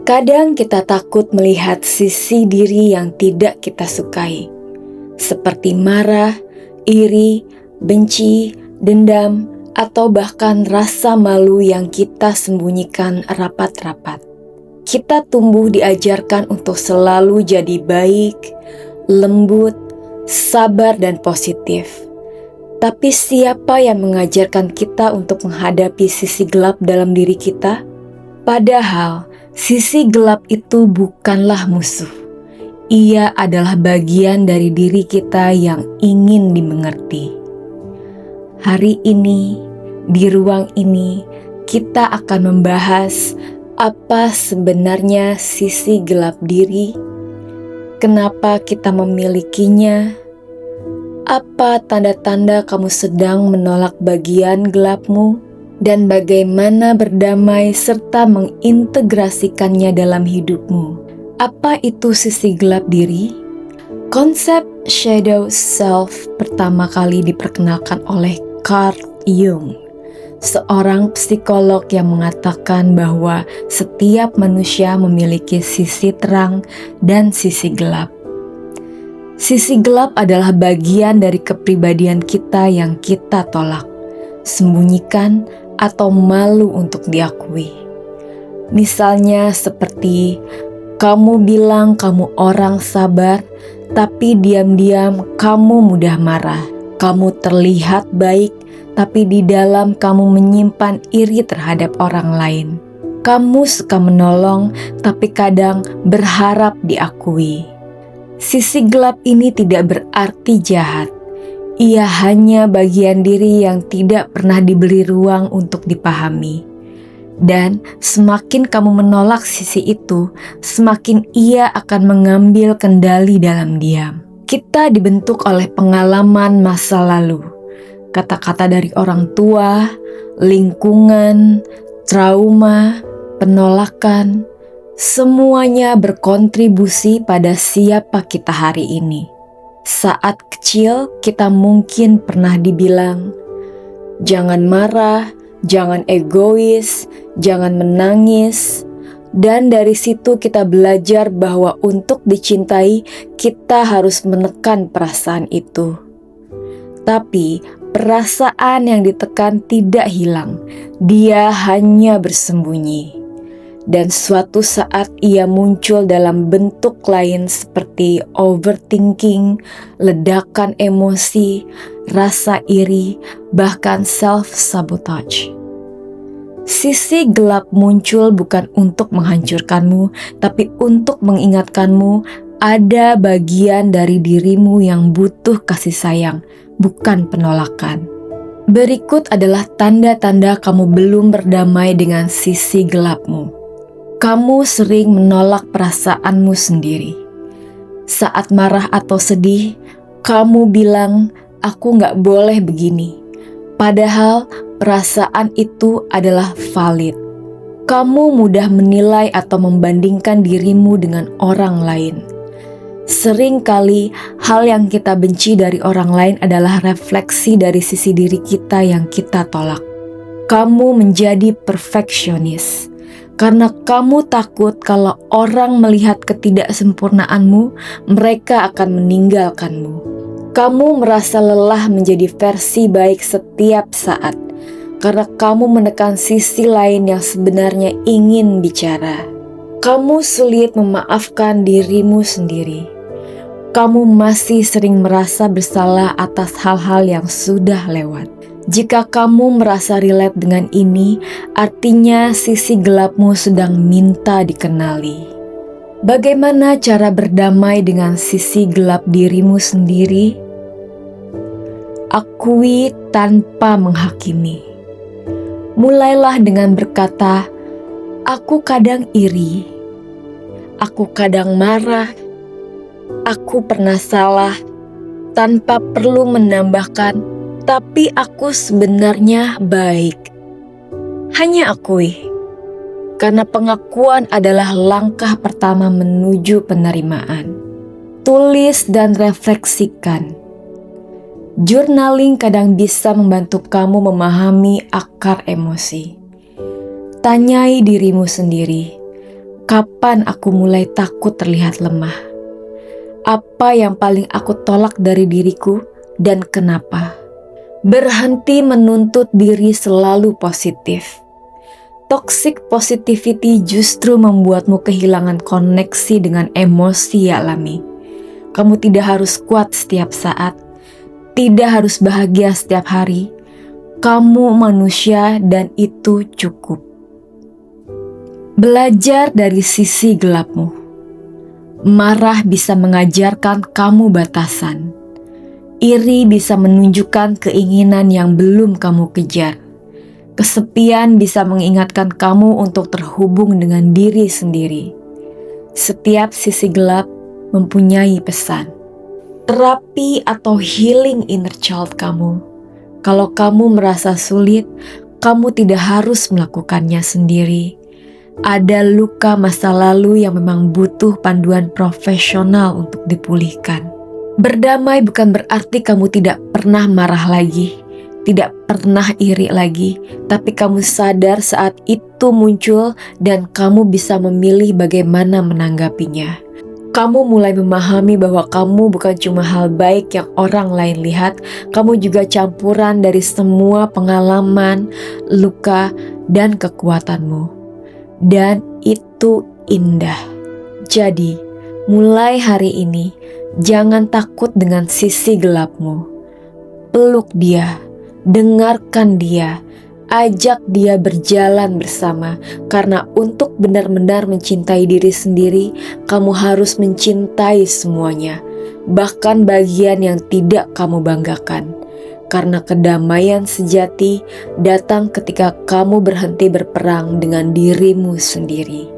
Kadang kita takut melihat sisi diri yang tidak kita sukai, seperti marah, iri, benci, dendam, atau bahkan rasa malu yang kita sembunyikan rapat-rapat. Kita tumbuh diajarkan untuk selalu jadi baik, lembut, sabar, dan positif. Tapi siapa yang mengajarkan kita untuk menghadapi sisi gelap dalam diri kita? Padahal, sisi gelap itu bukanlah musuh. Ia adalah bagian dari diri kita yang ingin dimengerti. Hari ini, di ruang ini, kita akan membahas apa sebenarnya sisi gelap diri, kenapa kita memilikinya, apa tanda-tanda kamu sedang menolak bagian gelapmu, dan bagaimana berdamai serta mengintegrasikannya dalam hidupmu. Apa itu sisi gelap diri? Konsep shadow self pertama kali diperkenalkan oleh Carl Jung, seorang psikolog yang mengatakan bahwa setiap manusia memiliki sisi terang dan sisi gelap. Sisi gelap adalah bagian dari kepribadian kita yang kita tolak, sembunyikan, atau malu untuk diakui. Misalnya seperti kamu bilang kamu orang sabar, tapi diam-diam kamu mudah marah. Kamu terlihat baik, tapi di dalam kamu menyimpan iri terhadap orang lain. Kamu suka menolong, tapi kadang berharap diakui. Sisi gelap ini tidak berarti jahat. Ia hanya bagian diri yang tidak pernah diberi ruang untuk dipahami. Dan semakin kamu menolak sisi itu, semakin ia akan mengambil kendali dalam diam. Kita dibentuk oleh pengalaman masa lalu, kata-kata dari orang tua, lingkungan, trauma, penolakan, semuanya berkontribusi pada siapa kita hari ini. Saat kecil, kita mungkin pernah dibilang, "Jangan marah, jangan egois, jangan menangis." Dan dari situ kita belajar bahwa untuk dicintai, kita harus menekan perasaan itu. Tapi perasaan yang ditekan tidak hilang, dia hanya bersembunyi. Dan suatu saat ia muncul dalam bentuk lain seperti overthinking, ledakan emosi, rasa iri, bahkan self-sabotage. Sisi gelap muncul bukan untuk menghancurkanmu, tapi untuk mengingatkanmu ada bagian dari dirimu yang butuh kasih sayang, bukan penolakan. Berikut adalah tanda-tanda kamu belum berdamai dengan sisi gelapmu. Kamu sering menolak perasaanmu sendiri. Saat marah atau sedih, kamu bilang, "Aku gak boleh begini." Padahal perasaan itu adalah valid. Kamu mudah menilai atau membandingkan dirimu dengan orang lain. Seringkali hal yang kita benci dari orang lain adalah refleksi dari sisi diri kita yang kita tolak. Kamu menjadi perfeksionis karena kamu takut kalau orang melihat ketidaksempurnaanmu, mereka akan meninggalkanmu. Kamu merasa lelah menjadi versi baik setiap saat, karena kamu menekan sisi lain yang sebenarnya ingin bicara. Kamu sulit memaafkan dirimu sendiri. Kamu masih sering merasa bersalah atas hal-hal yang sudah lewat. Jika kamu merasa relate dengan ini, artinya sisi gelapmu sedang minta dikenali. Bagaimana cara berdamai dengan sisi gelap dirimu sendiri? Akui tanpa menghakimi. Mulailah dengan berkata, "Aku kadang iri, aku kadang marah, aku pernah salah," tanpa perlu menambahkan, "Tapi aku sebenarnya baik." Hanya akui, karena pengakuan adalah langkah pertama menuju penerimaan. Tulis dan refleksikan. Journaling kadang bisa membantu kamu memahami akar emosi. Tanyai dirimu sendiri, Kapan aku mulai takut terlihat lemah? Apa yang paling aku tolak dari diriku dan kenapa? Berhenti menuntut diri selalu positif. Toxic positivity justru membuatmu kehilangan koneksi dengan emosi yang alami. Kamu tidak harus kuat setiap saat, tidak harus bahagia setiap hari. Kamu manusia dan itu cukup. Belajar dari sisi gelapmu. Marah bisa mengajarkan kamu batasan. Iri bisa menunjukkan keinginan yang belum kamu kejar. Kesepian bisa mengingatkan kamu untuk terhubung dengan diri sendiri. Setiap sisi gelap mempunyai pesan. Terapi atau healing inner child kamu. Kalau kamu merasa sulit, kamu tidak harus melakukannya sendiri. Ada luka masa lalu yang memang butuh panduan profesional untuk dipulihkan. Berdamai bukan berarti kamu tidak pernah marah lagi, tidak pernah iri lagi, tapi kamu sadar saat itu muncul dan kamu bisa memilih bagaimana menanggapinya. Kamu mulai memahami bahwa kamu bukan cuma hal baik yang orang lain lihat, kamu juga campuran dari semua pengalaman, luka, dan kekuatanmu. Dan itu indah. Jadi, mulai hari ini, jangan takut dengan sisi gelapmu. Peluk dia, dengarkan dia, ajak dia berjalan bersama. Karena untuk benar-benar mencintai diri sendiri, kamu harus mencintai semuanya, bahkan bagian yang tidak kamu banggakan. Karena kedamaian sejati datang ketika kamu berhenti berperang dengan dirimu sendiri.